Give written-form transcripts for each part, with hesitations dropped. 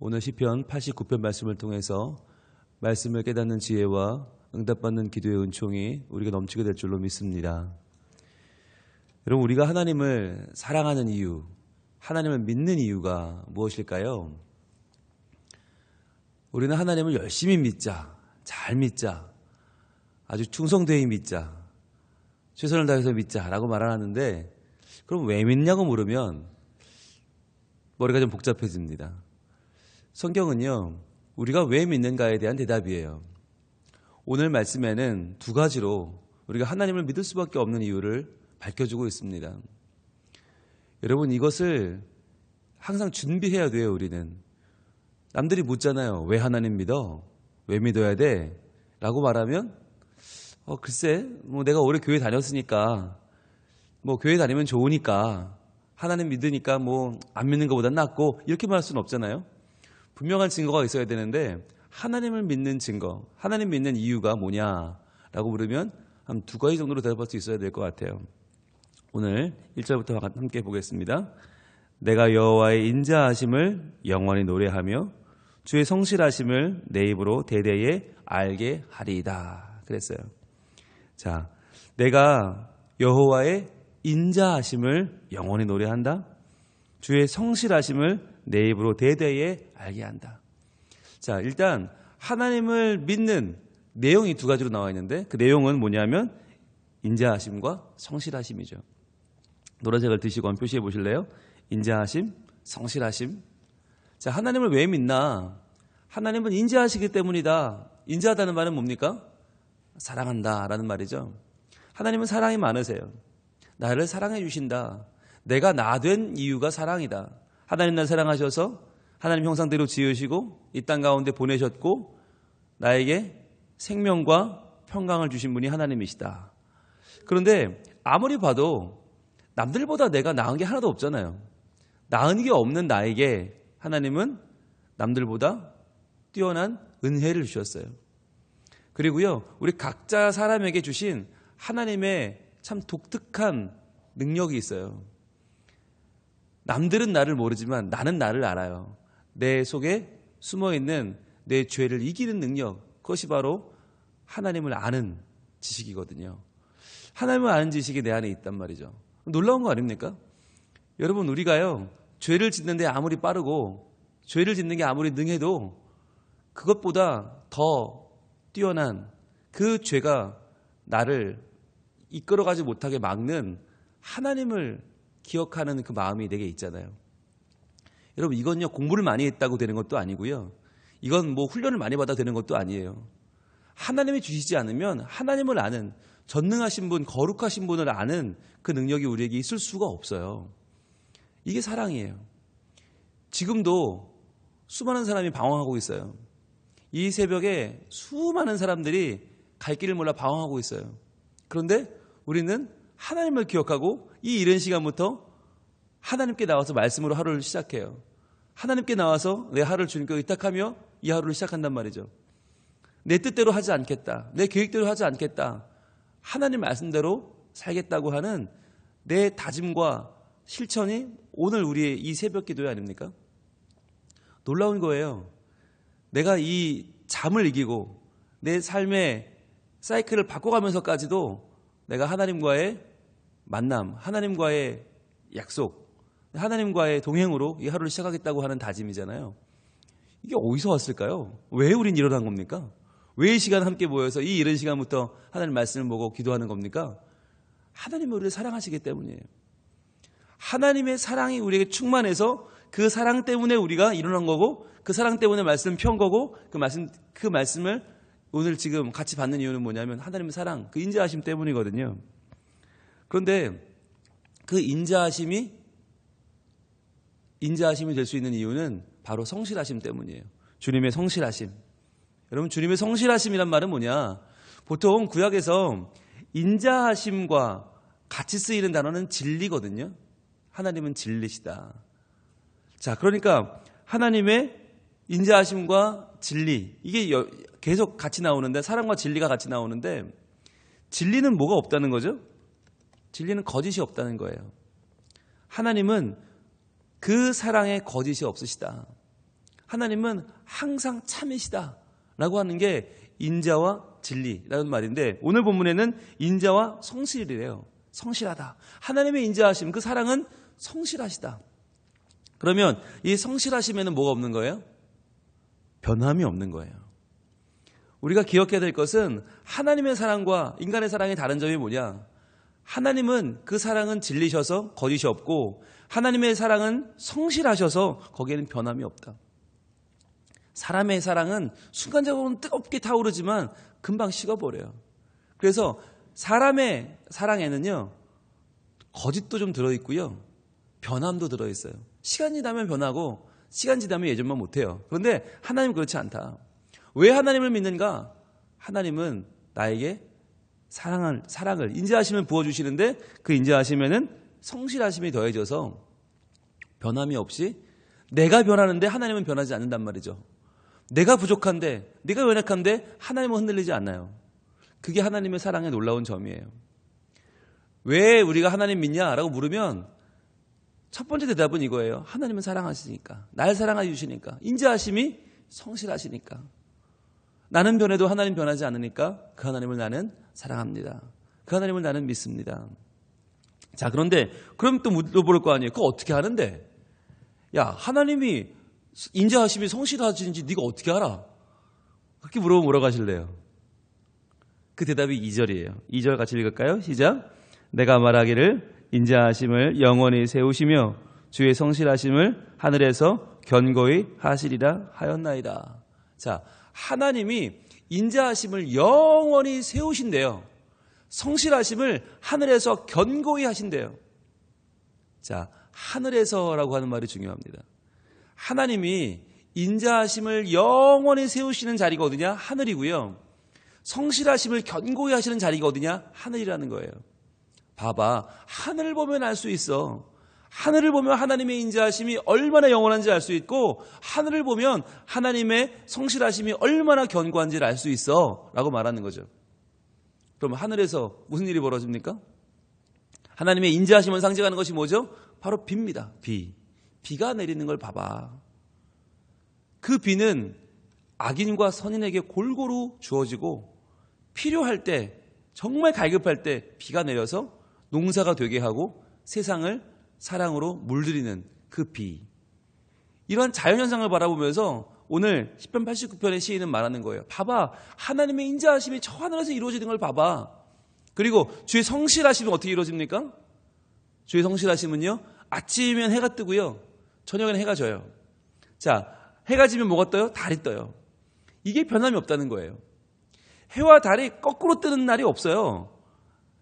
오늘 시편 89편 말씀을 통해서 말씀을 깨닫는 지혜와 응답받는 기도의 은총이 우리가 넘치게 될 줄로 믿습니다. 여러분, 우리가 하나님을 사랑하는 이유, 하나님을 믿는 이유가 무엇일까요? 우리는 하나님을 열심히 믿자, 잘 믿자, 아주 충성되게 믿자, 최선을 다해서 믿자라고 말하는데, 그럼 왜 믿냐고 물으면 머리가 좀 복잡해집니다. 성경은요, 우리가 왜 믿는가에 대한 대답이에요. 오늘 말씀에는 두 가지로 우리가 하나님을 믿을 수밖에 없는 이유를 밝혀주고 있습니다. 여러분, 이것을 항상 준비해야 돼요. 우리는 남들이 묻잖아요. 왜 하나님 믿어? 왜 믿어야 돼? 라고 말하면 글쎄, 내가 오래 교회 다녔으니까, 교회 다니면 좋으니까, 하나님 믿으니까 안 믿는 것보단 낫고, 이렇게 말할 수는 없잖아요. 분명한 증거가 있어야 되는데, 하나님을 믿는 증거, 하나님 믿는 이유가 뭐냐라고 물으면 한 두 가지 정도로 대답할 수 있어야 될 것 같아요. 오늘 1절부터 함께 보겠습니다. 내가 여호와의 인자하심을 영원히 노래하며 주의 성실하심을 내 입으로 대대에 알게 하리이다. 그랬어요. 자, 내가 여호와의 인자하심을 영원히 노래한다. 주의 성실하심을 내 입으로 대대에 알게 한다. 자, 일단 하나님을 믿는 내용이 두 가지로 나와 있는데 그 내용은 뭐냐면 인자하심과 성실하심이죠. 노란색을 드시고 한번 표시해 보실래요? 인자하심, 성실하심. 자, 하나님을 왜 믿나? 하나님은 인자하시기 때문이다. 인자하다는 말은 뭡니까? 사랑한다라는 말이죠. 하나님은 사랑이 많으세요. 나를 사랑해 주신다. 내가 나 된 이유가 사랑이다. 하나님 날 사랑하셔서 하나님 형상대로 지으시고 이 땅 가운데 보내셨고 나에게 생명과 평강을 주신 분이 하나님이시다. 그런데 아무리 봐도 남들보다 내가 나은 게 하나도 없잖아요. 나은 게 없는 나에게 하나님은 남들보다 뛰어난 은혜를 주셨어요. 그리고요, 우리 각자 사람에게 주신 하나님의 참 독특한 능력이 있어요. 남들은 나를 모르지만 나는 나를 알아요. 내 속에 숨어있는 내 죄를 이기는 능력, 그것이 바로 하나님을 아는 지식이거든요. 하나님을 아는 지식이 내 안에 있단 말이죠. 놀라운 거 아닙니까? 여러분, 우리가요, 죄를 짓는데 아무리 빠르고 죄를 짓는 게 아무리 능해도 그것보다 더 뛰어난 그 죄가 나를 이끌어가지 못하게 막는 하나님을 기억하는 그 마음이 내게 있잖아요. 여러분, 이건요, 공부를 많이 했다고 되는 것도 아니고요. 이건 훈련을 많이 받아 되는 것도 아니에요. 하나님이 주시지 않으면 하나님을 아는, 전능하신 분, 거룩하신 분을 아는 그 능력이 우리에게 있을 수가 없어요. 이게 사랑이에요. 지금도 수많은 사람이 방황하고 있어요. 이 새벽에 수많은 사람들이 갈 길을 몰라 방황하고 있어요. 그런데 우리는 하나님을 기억하고 이 이른 시간부터 하나님께 나와서 말씀으로 하루를 시작해요. 하나님께 나와서 내 하루를 주님께 의탁하며 이 하루를 시작한단 말이죠. 내 뜻대로 하지 않겠다. 내 계획대로 하지 않겠다. 하나님 말씀대로 살겠다고 하는 내 다짐과 실천이 오늘 우리의 이 새벽 기도회 아닙니까? 놀라운 거예요. 내가 이 잠을 이기고 내 삶의 사이클을 바꿔가면서까지도 내가 하나님과의 만남, 하나님과의 약속, 하나님과의 동행으로 이 하루를 시작하겠다고 하는 다짐이잖아요. 이게 어디서 왔을까요? 왜 우린 일어난 겁니까? 왜 이 시간 함께 모여서 이 이른 시간부터 하나님 말씀을 보고 기도하는 겁니까? 하나님은 우리를 사랑하시기 때문이에요. 하나님의 사랑이 우리에게 충만해서 그 사랑 때문에 우리가 일어난 거고 그 사랑 때문에 말씀을 편 거고 그 말씀을 오늘 지금 같이 받는 이유는 뭐냐면 하나님의 사랑, 그 인자하심 때문이거든요. 그런데 그 인자하심이 될 수 있는 이유는 바로 성실하심 때문이에요. 주님의 성실하심. 여러분, 주님의 성실하심이란 말은 뭐냐? 보통 구약에서 인자하심과 같이 쓰이는 단어는 진리거든요. 하나님은 진리시다. 자, 그러니까 하나님의 인자하심과 진리, 이게 계속 같이 나오는데, 사랑과 진리가 같이 나오는데, 진리는 뭐가 없다는 거죠? 진리는 거짓이 없다는 거예요. 하나님은 그 사랑에 거짓이 없으시다. 하나님은 항상 참이시다 라고 하는 게 인자와 진리라는 말인데, 오늘 본문에는 인자와 성실이래요. 성실하다. 하나님의 인자하심, 그 사랑은 성실하시다. 그러면 이 성실하심에는 뭐가 없는 거예요? 변함이 없는 거예요. 우리가 기억해야 될 것은 하나님의 사랑과 인간의 사랑의 다른 점이 뭐냐? 하나님은 그 사랑은 진리셔서 거짓이 없고, 하나님의 사랑은 성실하셔서 거기에는 변함이 없다. 사람의 사랑은 순간적으로는 뜨겁게 타오르지만 금방 식어버려요. 그래서 사람의 사랑에는요, 거짓도 좀 들어있고요, 변함도 들어있어요. 시간이 지나면 변하고 시간 지나면 예전만 못해요. 그런데 하나님은 그렇지 않다. 왜 하나님을 믿는가? 하나님은 나에게 사랑을 인자하심을 부어주시는데, 그 인자하심에는 성실하심이 더해져서 변함이 없이 내가 변하는데 하나님은 변하지 않는단 말이죠. 내가 부족한데, 내가 연약한데 하나님은 흔들리지 않아요. 그게 하나님의 사랑의 놀라운 점이에요. 왜 우리가 하나님 믿냐라고 물으면 첫 번째 대답은 이거예요. 하나님은 사랑하시니까, 날 사랑해 주시니까, 인자하심이 성실하시니까. 나는 변해도 하나님 변하지 않으니까 그 하나님을 나는 사랑합니다. 그 하나님을 나는 믿습니다. 자, 그런데 그럼 또 물어볼 거 아니에요. 그거 어떻게 하는데? 야, 하나님이 인자하심이 성실하신지 네가 어떻게 알아? 그렇게 물어보면 뭐라고 하실래요? 그 대답이 2절이에요. 2절 같이 읽을까요? 시작. 내가 말하기를 인자하심을 영원히 세우시며 주의 성실하심을 하늘에서 견고히 하시리라 하였나이다. 자, 하나님이 인자하심을 영원히 세우신대요. 성실하심을 하늘에서 견고히 하신대요. 자, 하늘에서라고 하는 말이 중요합니다. 하나님이 인자하심을 영원히 세우시는 자리가 어디냐? 하늘이고요. 성실하심을 견고히 하시는 자리가 어디냐? 하늘이라는 거예요. 봐봐, 하늘을 보면 알 수 있어. 하늘을 보면 하나님의 인자하심이 얼마나 영원한지 알 수 있고, 하늘을 보면 하나님의 성실하심이 얼마나 견고한지를 알 수 있어 라고 말하는 거죠. 그럼 하늘에서 무슨 일이 벌어집니까? 하나님의 인자하심을 상징하는 것이 뭐죠? 바로 비입니다. 비가 내리는 걸 봐봐. 그 비는 악인과 선인에게 골고루 주어지고, 필요할 때, 정말 갈급할 때 비가 내려서 농사가 되게 하고 세상을 사랑으로 물들이는 그 비. 이러한 자연현상을 바라보면서 오늘 시편 89편의 시인은 말하는 거예요. 봐봐, 하나님의 인자하심이 저 하늘에서 이루어지는 걸 봐봐. 그리고 주의 성실하심은 어떻게 이루어집니까? 주의 성실하심은요, 아침이면 해가 뜨고요, 저녁에는 해가 져요. 자, 해가 지면 뭐가 떠요? 달이 떠요. 이게 변함이 없다는 거예요. 해와 달이 거꾸로 뜨는 날이 없어요.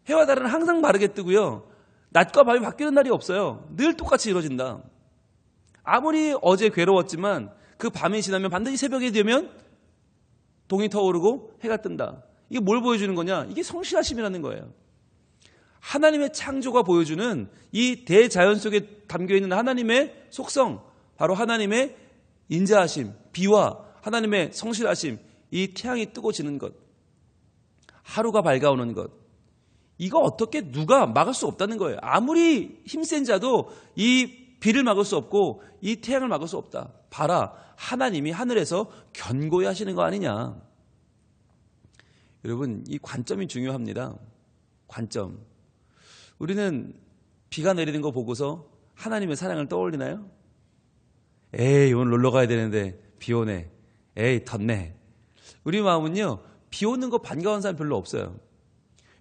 해와 달은 항상 바르게 뜨고요, 낮과 밤이 바뀌는 날이 없어요. 늘 똑같이 이루어진다. 아무리 어제 괴로웠지만 그 밤이 지나면 반드시 새벽이 되면 동이 터오르고 해가 뜬다. 이게 뭘 보여주는 거냐? 이게 성실하심이라는 거예요. 하나님의 창조가 보여주는 이 대자연 속에 담겨있는 하나님의 속성, 바로 하나님의 인자하심, 비와 하나님의 성실하심, 이 태양이 뜨고 지는 것, 하루가 밝아오는 것, 이거 어떻게 누가 막을 수 없다는 거예요. 아무리 힘센 자도 이 비를 막을 수 없고 이 태양을 막을 수 없다. 봐라, 하나님이 하늘에서 견고히 하시는 거 아니냐. 여러분, 이 관점이 중요합니다. 관점. 우리는 비가 내리는 거 보고서 하나님의 사랑을 떠올리나요? 에이, 오늘 놀러 가야 되는데 비 오네. 에이, 덧네. 우리 마음은요, 비 오는 거 반가운 사람 별로 없어요.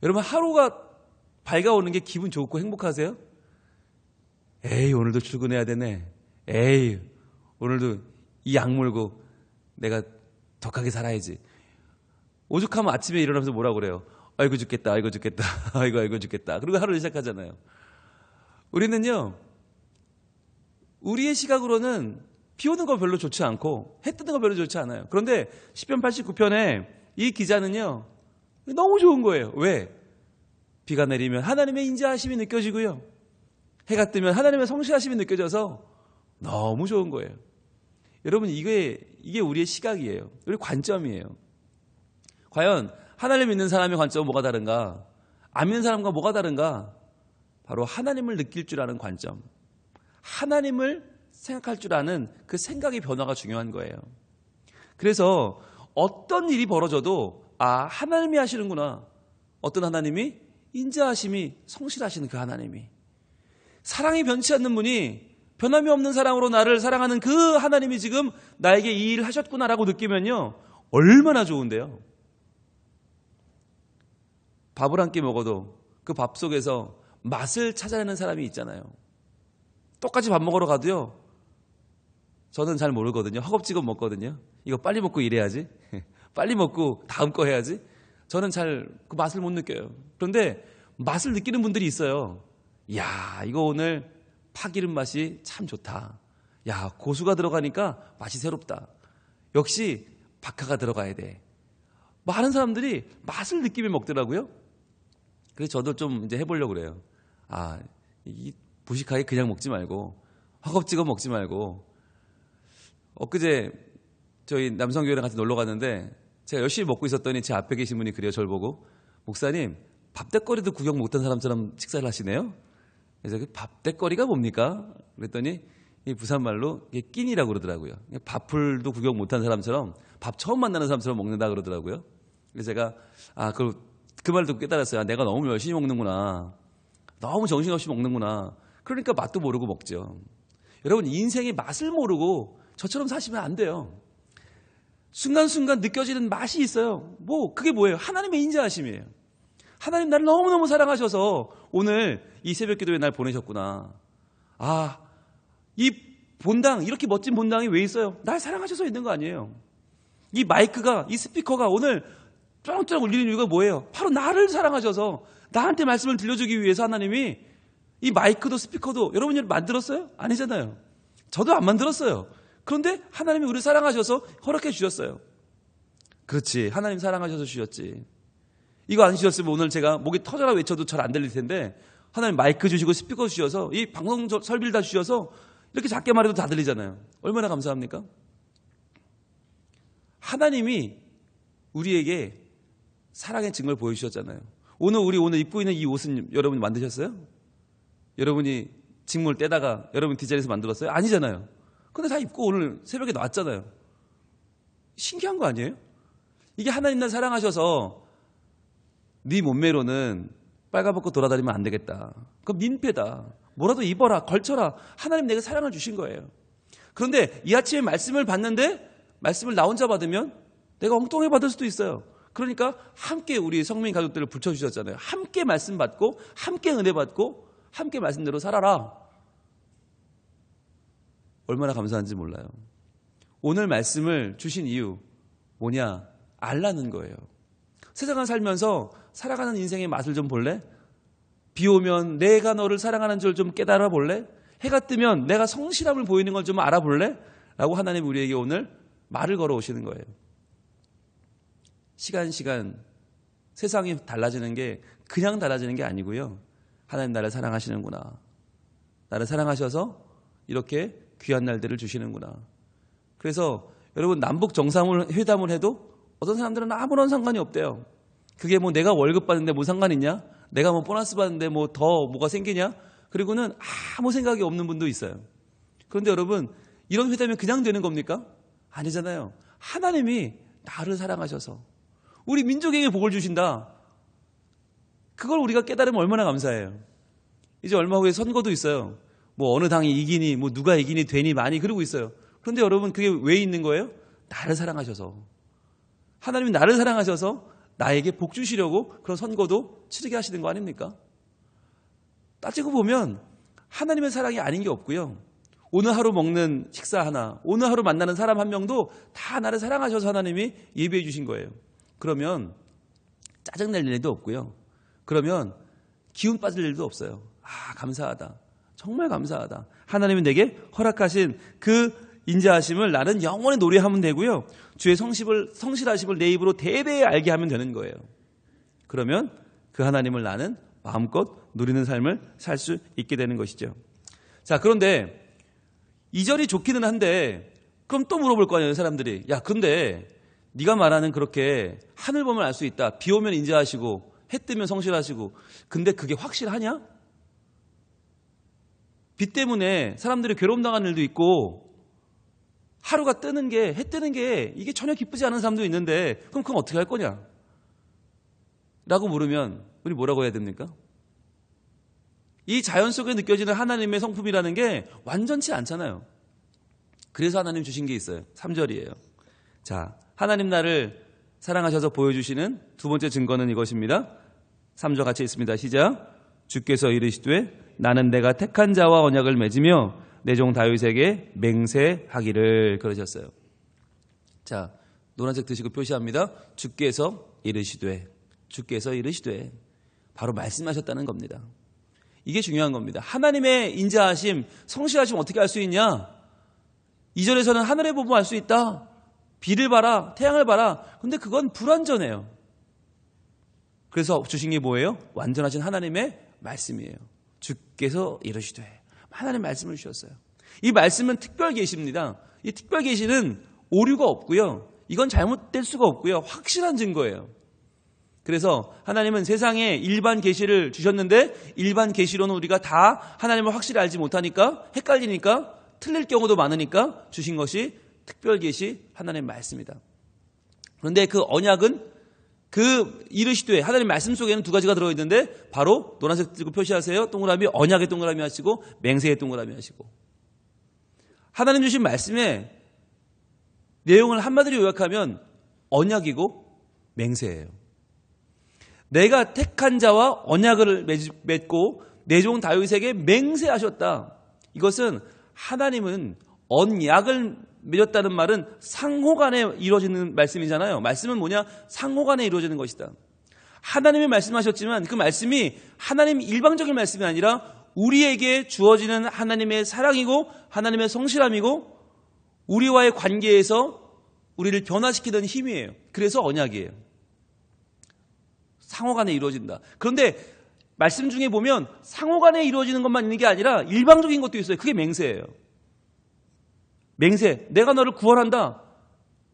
여러분, 하루가 밝아오는 게 기분 좋고 행복하세요? 에이, 오늘도 출근해야 되네. 에이, 오늘도 이 약 물고 내가 독하게 살아야지. 오죽하면 아침에 일어나면서 뭐라고 그래요? 아이고 죽겠다, 아이고 죽겠다, 아이고 죽겠다. 그리고 하루를 시작하잖아요. 우리는요, 우리의 시각으로는 비 오는 거 별로 좋지 않고 해 뜨는 거 별로 좋지 않아요. 그런데 시편 89편에 이 기자는요, 너무 좋은 거예요. 왜? 비가 내리면 하나님의 인자하심이 느껴지고요, 해가 뜨면 하나님의 성실하심이 느껴져서 너무 좋은 거예요. 여러분, 이게 우리의 시각이에요. 우리 관점이에요. 과연 하나님을 믿는 사람의 관점은 뭐가 다른가? 안 믿는 사람과 뭐가 다른가? 바로 하나님을 느낄 줄 아는 관점, 하나님을 생각할 줄 아는 그 생각의 변화가 중요한 거예요. 그래서 어떤 일이 벌어져도 하나님이 하시는구나. 어떤 하나님이? 인자하심이 성실하시는 그 하나님이. 사랑이 변치 않는 분이 변함이 없는 사랑으로 나를 사랑하는 그 하나님이 지금 나에게 이 일을 하셨구나라고 느끼면요, 얼마나 좋은데요. 밥을 한 끼 먹어도 그 밥 속에서 맛을 찾아내는 사람이 있잖아요. 똑같이 밥 먹으러 가도요, 저는 잘 모르거든요. 허겁지겁 먹거든요. 이거 빨리 먹고 일해야지. 빨리 먹고 다음 거 해야지. 저는 잘 그 맛을 못 느껴요. 그런데 맛을 느끼는 분들이 있어요. 야, 이거 오늘 파기름 맛이 참 좋다. 야, 고수가 들어가니까 맛이 새롭다. 역시 박하가 들어가야 돼. 많은 사람들이 맛을 느끼며 먹더라고요. 그래서 저도 좀 이제 해보려고 그래요. 이 무식하게 그냥 먹지 말고, 허겁지겁 먹지 말고. 엊그제 저희 남성교회랑 같이 놀러 갔는데 제가 열심히 먹고 있었더니 제 앞에 계신 분이 그래요. 저를 보고, 목사님, 밥대거리도 구경 못한 사람처럼 식사를 하시네요. 그래서 그 밥대거리가 뭡니까? 그랬더니 이 부산말로 이게 끼니라고 그러더라고요. 밥풀도 구경 못한 사람처럼, 밥 처음 만나는 사람처럼 먹는다 그러더라고요. 그래서 제가 그 말도 깨달았어요. 내가 너무 열심히 먹는구나. 너무 정신없이 먹는구나. 그러니까 맛도 모르고 먹죠. 여러분, 인생의 맛을 모르고 저처럼 사시면 안 돼요. 순간순간 느껴지는 맛이 있어요. 그게 뭐예요? 하나님의 인자하심이에요. 하나님 나를 너무너무 사랑하셔서 오늘 이 새벽 기도에 날 보내셨구나. 이 본당, 이렇게 멋진 본당이 왜 있어요? 날 사랑하셔서 있는 거 아니에요. 이 마이크가, 이 스피커가 오늘 쩌렁쩌렁 울리는 이유가 뭐예요? 바로 나를 사랑하셔서 나한테 말씀을 들려주기 위해서 하나님이 이 마이크도 스피커도 여러분이 만들었어요? 아니잖아요. 저도 안 만들었어요. 그런데 하나님이 우리를 사랑하셔서 허락해 주셨어요. 그렇지, 하나님 사랑하셔서 주셨지. 이거 안 주셨으면 오늘 제가 목이 터져라 외쳐도 잘 안 들릴 텐데, 하나님 마이크 주시고 스피커 주셔서 이 방송 설비를 다 주셔서 이렇게 작게 말해도 다 들리잖아요. 얼마나 감사합니까? 하나님이 우리에게 사랑의 증거를 보여주셨잖아요. 오늘 입고 있는 이 옷은 여러분이 만드셨어요? 여러분이 직물 떼다가 여러분 디자인해서 만들었어요? 아니잖아요. 근데 다 입고 오늘 새벽에 나왔잖아요. 신기한 거 아니에요? 이게 하나님 날 사랑하셔서 네 몸매로는 빨가벗고 돌아다니면 안 되겠다. 그럼 민폐다. 뭐라도 입어라, 걸쳐라. 하나님 내게 사랑을 주신 거예요. 그런데 이 아침에 말씀을 받는데 말씀을 나 혼자 받으면 내가 엉뚱하게 받을 수도 있어요. 그러니까 함께 우리 성민 가족들을 붙여주셨잖아요. 함께 말씀 받고, 함께 은혜 받고, 함께 말씀대로 살아라. 얼마나 감사한지 몰라요. 오늘 말씀을 주신 이유 뭐냐? 알라는 거예요. 세상을 살면서 살아가는 인생의 맛을 좀 볼래? 비 오면 내가 너를 사랑하는 줄 좀 깨달아 볼래? 해가 뜨면 내가 성실함을 보이는 걸 좀 알아볼래? 라고 하나님 우리에게 오늘 말을 걸어오시는 거예요. 시간 세상이 달라지는 게 그냥 달라지는 게 아니고요. 하나님 나를 사랑하시는구나. 나를 사랑하셔서 이렇게 귀한 날들을 주시는구나. 그래서 여러분, 남북 정상회담을 해도 어떤 사람들은 아무런 상관이 없대요. 그게 내가 월급 받는데 뭐 상관 있냐? 내가 보너스 받는데 더 뭐가 생기냐? 그리고는 아무 생각이 없는 분도 있어요. 그런데 여러분, 이런 회담이 그냥 되는 겁니까? 아니잖아요. 하나님이 나를 사랑하셔서 우리 민족에게 복을 주신다. 그걸 우리가 깨달으면 얼마나 감사해요. 이제 얼마 후에 선거도 있어요. 어느 당이 이기니, 누가 이기니, 되니, 많이 그러고 있어요. 그런데 여러분, 그게 왜 있는 거예요? 나를 사랑하셔서. 하나님이 나를 사랑하셔서 나에게 복 주시려고 그런 선거도 치르게 하시는 거 아닙니까? 따지고 보면 하나님의 사랑이 아닌 게 없고요. 오늘 하루 먹는 식사 하나, 오늘 하루 만나는 사람 한 명도 다 나를 사랑하셔서 하나님이 예비해 주신 거예요. 그러면 짜증낼 일도 없고요. 그러면 기운 빠질 일도 없어요. 감사하다. 정말 감사하다. 하나님이 내게 허락하신 그 인자하심을 나는 영원히 노래하면 되고요. 주의 성실하심을 내 입으로 대대에 알게 하면 되는 거예요. 그러면 그 하나님을 나는 마음껏 누리는 삶을 살 수 있게 되는 것이죠. 자, 그런데 이 절이 좋기는 한데 그럼 또 물어볼 거 아니에요, 사람들이. 야, 근데 네가 말하는 그렇게 하늘 보면 알 수 있다. 비 오면 인자하시고 해 뜨면 성실하시고, 근데 그게 확실하냐? 비 때문에 사람들이 괴로움 당하는 일도 있고 하루가 뜨는 게, 해 뜨는 게 이게 전혀 기쁘지 않은 사람도 있는데 그럼 그건 어떻게 할 거냐? 라고 물으면 우리 뭐라고 해야 됩니까? 이 자연 속에 느껴지는 하나님의 성품이라는 게 완전치 않잖아요. 그래서 하나님 주신 게 있어요. 3절이에요. 자, 하나님 나를 사랑하셔서 보여주시는 두 번째 증거는 이것입니다. 3절 같이 읽습니다. 시작. 주께서 이르시되 나는 내가 택한 자와 언약을 맺으며 내 종 다윗에게 맹세하기를 그러셨어요. 자, 노란색 드시고 표시합니다. 주께서 이르시되, 주께서 이르시되, 바로 말씀하셨다는 겁니다. 이게 중요한 겁니다. 하나님의 인자하심, 성실하심 어떻게 알 수 있냐? 2절에서는 하늘의 보면 알 수 있다. 비를 봐라, 태양을 봐라. 근데 그건 불완전해요. 그래서 주신 게 뭐예요? 완전하신 하나님의 말씀이에요. 주께서 이르시되, 하나님 말씀을 주셨어요. 이 말씀은 특별 계시입니다. 이 특별 계시는 오류가 없고요. 이건 잘못될 수가 없고요. 확실한 증거예요. 그래서 하나님은 세상에 일반 계시를 주셨는데 일반 계시로는 우리가 다 하나님을 확실히 알지 못하니까 헷갈리니까 틀릴 경우도 많으니까 주신 것이 특별 계시 하나님의 말씀이다. 그런데 그 언약은 그 이르시되 하나님 말씀 속에는 두 가지가 들어있는데 바로 노란색 들고 표시하세요. 동그라미, 언약의 동그라미 하시고 맹세의 동그라미 하시고. 하나님 주신 말씀의 내용을 한마디로 요약하면 언약이고 맹세예요. 내가 택한 자와 언약을 맺고 내 종 다윗에게 맹세하셨다. 이것은 하나님은 언약을 맺었다는 말은 상호간에 이루어지는 말씀이잖아요. 말씀은 뭐냐? 상호간에 이루어지는 것이다. 하나님이 말씀하셨지만 그 말씀이 하나님 일방적인 말씀이 아니라 우리에게 주어지는 하나님의 사랑이고 하나님의 성실함이고 우리와의 관계에서 우리를 변화시키는 힘이에요. 그래서 언약이에요. 상호간에 이루어진다. 그런데 말씀 중에 보면 상호간에 이루어지는 것만 있는 게 아니라 일방적인 것도 있어요. 그게 맹세예요. 맹세. 내가 너를 구원한다.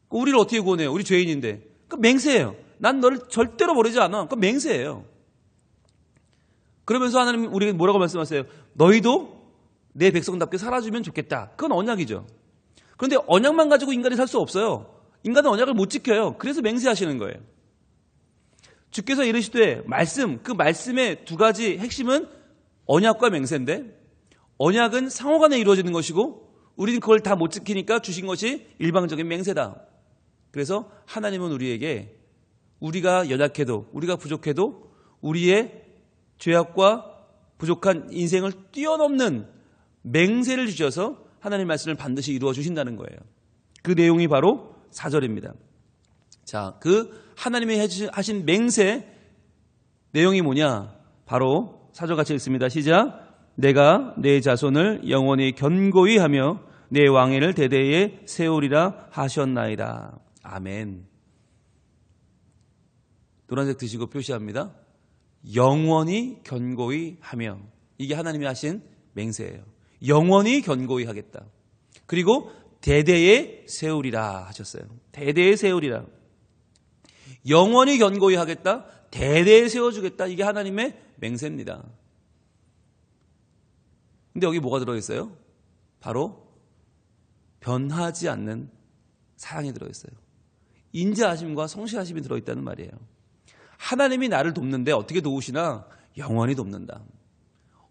우리를 어떻게 구원해요? 우리 죄인인데. 그 맹세예요. 난 너를 절대로 버리지 않아. 그 맹세예요. 그러면서 하나님 우리에게 뭐라고 말씀하세요? 너희도 내 백성답게 살아주면 좋겠다. 그건 언약이죠. 그런데 언약만 가지고 인간이 살 수 없어요. 인간은 언약을 못 지켜요. 그래서 맹세하시는 거예요. 주께서 이르시되 말씀, 그 말씀의 두 가지 핵심은 언약과 맹세인데 언약은 상호간에 이루어지는 것이고 우리는 그걸 다 못 지키니까 주신 것이 일방적인 맹세다. 그래서 하나님은 우리에게 우리가 연약해도 우리가 부족해도 우리의 죄악과 부족한 인생을 뛰어넘는 맹세를 주셔서 하나님의 말씀을 반드시 이루어 주신다는 거예요. 그 내용이 바로 4절입니다. 자, 그 하나님이 하신 맹세 내용이 뭐냐? 바로 4절 같이 읽습니다. 시작. 내가 내 자손을 영원히 견고히 하며 내 왕위를 대대에 세우리라 하셨나이다. 아멘. 노란색 드시고 표시합니다. 영원히 견고히 하며. 이게 하나님이 하신 맹세예요. 영원히 견고히 하겠다. 그리고 대대에 세우리라 하셨어요. 대대에 세우리라. 영원히 견고히 하겠다. 대대에 세워주겠다. 이게 하나님의 맹세입니다. 근데 여기 뭐가 들어있어요? 바로 변하지 않는 사랑이 들어있어요. 인자하심과 성실하심이 들어있다는 말이에요. 하나님이 나를 돕는데 어떻게 도우시나? 영원히 돕는다.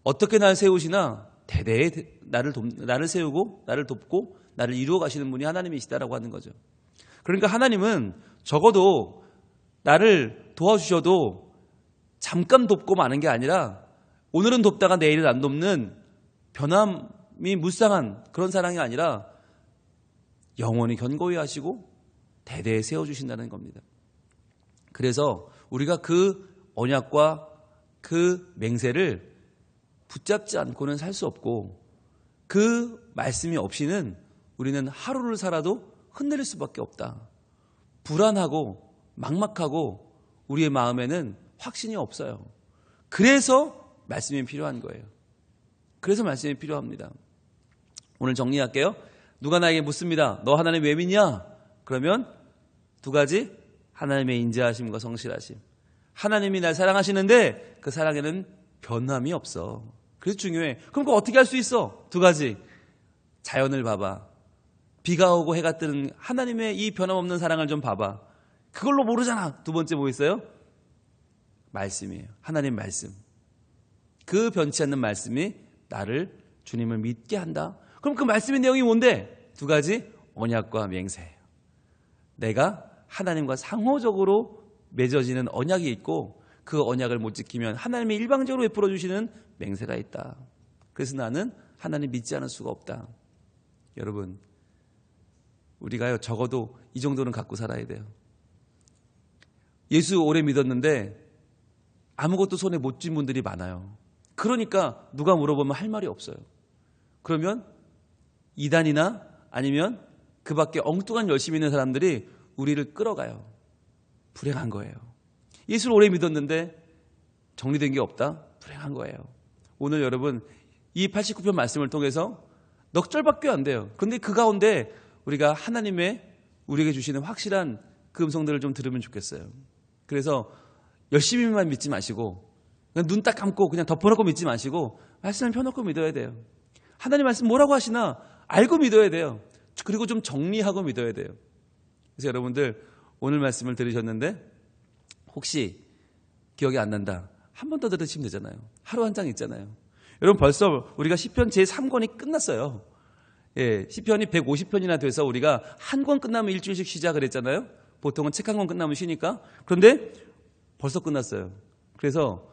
어떻게 나를 세우시나? 대대에 나를 세우고 나를 돕고 나를 이루어 가시는 분이 하나님이시다라고 하는 거죠. 그러니까 하나님은 적어도 나를 도와주셔도 잠깐 돕고 마는 게 아니라 오늘은 돕다가 내일은 안 돕는 변함이 무쌍한 그런 사랑이 아니라 영원히 견고히 하시고 대대에 세워주신다는 겁니다. 그래서 우리가 그 언약과 그 맹세를 붙잡지 않고는 살 수 없고 그 말씀이 없이는 우리는 하루를 살아도 흔들릴 수밖에 없다. 불안하고 막막하고 우리의 마음에는 확신이 없어요. 그래서 말씀이 필요한 거예요. 그래서 말씀이 필요합니다. 오늘 정리할게요. 누가 나에게 묻습니다. 너 하나님 왜 믿냐? 그러면 두 가지. 하나님의 인자하심과 성실하심. 하나님이 날 사랑하시는데 그 사랑에는 변함이 없어. 그래서 중요해. 그럼 그거 어떻게 할 수 있어? 두 가지. 자연을 봐봐. 비가 오고 해가 뜨는 하나님의 이 변함없는 사랑을 좀 봐봐. 그걸로 모르잖아. 두 번째 뭐 있어요? 말씀이에요. 하나님 말씀. 그 변치 않는 말씀이 나를 주님을 믿게 한다. 그럼 그 말씀의 내용이 뭔데? 두 가지. 언약과 맹세예요. 내가 하나님과 상호적으로 맺어지는 언약이 있고 그 언약을 못 지키면 하나님이 일방적으로 베풀어 주시는 맹세가 있다. 그래서 나는 하나님 믿지 않을 수가 없다. 여러분, 우리가요 적어도 이 정도는 갖고 살아야 돼요. 예수 오래 믿었는데 아무것도 손에 못 쥔 분들이 많아요. 그러니까 누가 물어보면 할 말이 없어요. 그러면 이단이나 아니면 그 밖에 엉뚱한 열심히 있는 사람들이 우리를 끌어가요. 불행한 거예요. 예수를 오래 믿었는데 정리된 게 없다? 불행한 거예요. 오늘 여러분 이 89편 말씀을 통해서 넉 절밖에 안 돼요. 그런데 그 가운데 우리가 하나님의 우리에게 주시는 확실한 그 음성들을 좀 들으면 좋겠어요. 그래서 열심히만 믿지 마시고 그냥 눈 딱 감고 그냥 덮어놓고 믿지 마시고 말씀을 펴놓고 믿어야 돼요. 하나님 말씀 뭐라고 하시나 알고 믿어야 돼요. 그리고 좀 정리하고 믿어야 돼요. 그래서 여러분들 오늘 말씀을 들으셨는데 혹시 기억이 안 난다. 한 번 더 들으시면 되잖아요. 하루 한 장 있잖아요. 여러분 벌써 우리가 시편 제3권이 끝났어요. 예, 시편이 150편이나 돼서 우리가 한 권 끝나면 일주일씩 쉬자 그랬잖아요. 보통은 책 한 권 끝나면 쉬니까. 그런데 벌써 끝났어요. 그래서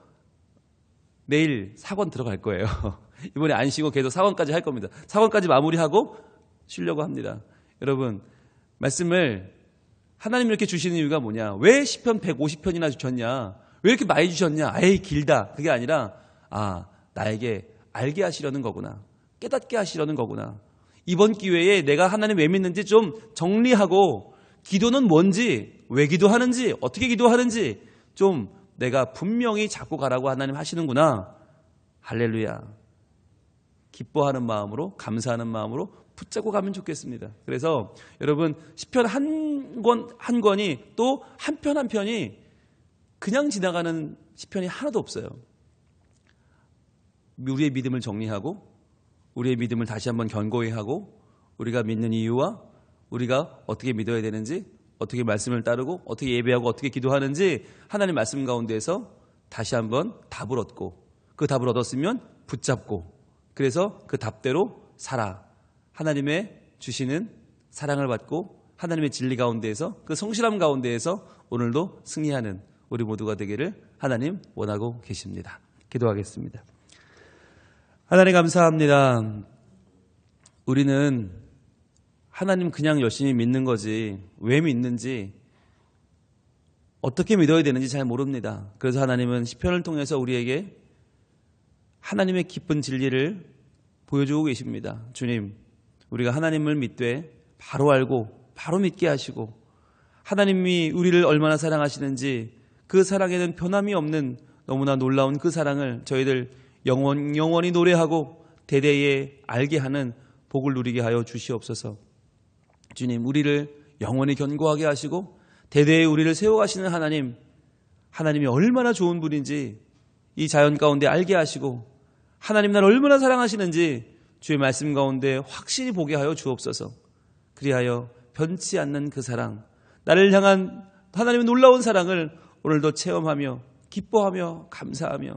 내일 4권 들어갈 거예요. 이번에 안 쉬고 계속 4권까지 할 겁니다. 4권까지 마무리하고 쉬려고 합니다. 여러분 말씀을 하나님 이렇게 주시는 이유가 뭐냐? 왜 시편 150편이나 주셨냐? 왜 이렇게 많이 주셨냐? 에이 길다. 그게 아니라 나에게 알게 하시려는 거구나. 깨닫게 하시려는 거구나. 이번 기회에 내가 하나님 왜 믿는지 좀 정리하고 기도는 뭔지, 왜 기도하는지, 어떻게 기도하는지 좀 내가 분명히 잡고 가라고 하나님 하시는구나. 할렐루야. 기뻐하는 마음으로, 감사하는 마음으로 붙잡고 가면 좋겠습니다. 그래서 여러분 시편 한 권이 또 한 편 한 편이 그냥 지나가는 시편이 하나도 없어요. 우리의 믿음을 정리하고 우리의 믿음을 다시 한번 견고히 하고 우리가 믿는 이유와 우리가 어떻게 믿어야 되는지 어떻게 말씀을 따르고 어떻게 예배하고 어떻게 기도하는지 하나님 말씀 가운데에서 다시 한번 답을 얻고 그 답을 얻었으면 붙잡고 그래서 그 답대로 살아. 하나님의 주시는 사랑을 받고 하나님의 진리 가운데에서 그 성실함 가운데에서 오늘도 승리하는 우리 모두가 되기를 하나님 원하고 계십니다. 기도하겠습니다. 하나님 감사합니다. 우리는 하나님 그냥 열심히 믿는 거지 왜 믿는지 어떻게 믿어야 되는지 잘 모릅니다. 그래서 하나님은 시편을 통해서 우리에게 하나님의 기쁜 진리를 보여주고 계십니다. 주님, 우리가 하나님을 믿되 바로 알고 바로 믿게 하시고 하나님이 우리를 얼마나 사랑하시는지 그 사랑에는 변함이 없는 너무나 놀라운 그 사랑을 저희들 영원히 노래하고 대대에 알게 하는 복을 누리게 하여 주시옵소서. 주님, 우리를 영원히 견고하게 하시고 대대에 우리를 세워가시는 하나님, 하나님이 얼마나 좋은 분인지 이 자연 가운데 알게 하시고 하나님 나를 얼마나 사랑하시는지 주의 말씀 가운데 확실히 보게 하여 주옵소서. 그리하여 변치 않는 그 사랑, 나를 향한 하나님의 놀라운 사랑을 오늘도 체험하며 기뻐하며 감사하며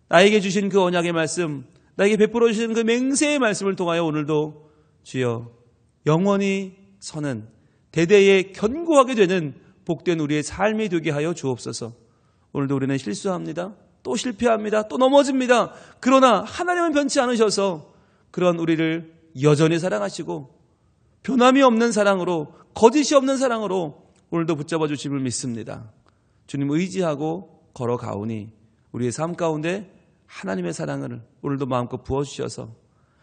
나에게 주신 그 언약의 말씀, 나에게 베풀어 주신 그 맹세의 말씀을 통하여 오늘도 주여 영원히 서는 대대에 견고하게 되는 복된 우리의 삶이 되게 하여 주옵소서. 오늘도 우리는 실수합니다. 또 실패합니다. 또 넘어집니다. 그러나 하나님은 변치 않으셔서 그런 우리를 여전히 사랑하시고 변함이 없는 사랑으로 거짓이 없는 사랑으로 오늘도 붙잡아 주심을 믿습니다. 주님 의지하고 걸어가오니 우리의 삶 가운데 하나님의 사랑을 오늘도 마음껏 부어주셔서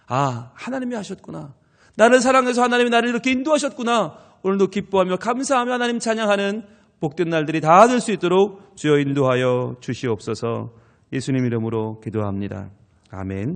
하나님이 하셨구나. 나를 사랑해서 하나님이 나를 이렇게 인도하셨구나. 오늘도 기뻐하며 감사하며 하나님 찬양하는 복된 날들이 다 될 수 있도록 주여 인도하여 주시옵소서. 예수님 이름으로 기도합니다. 아멘.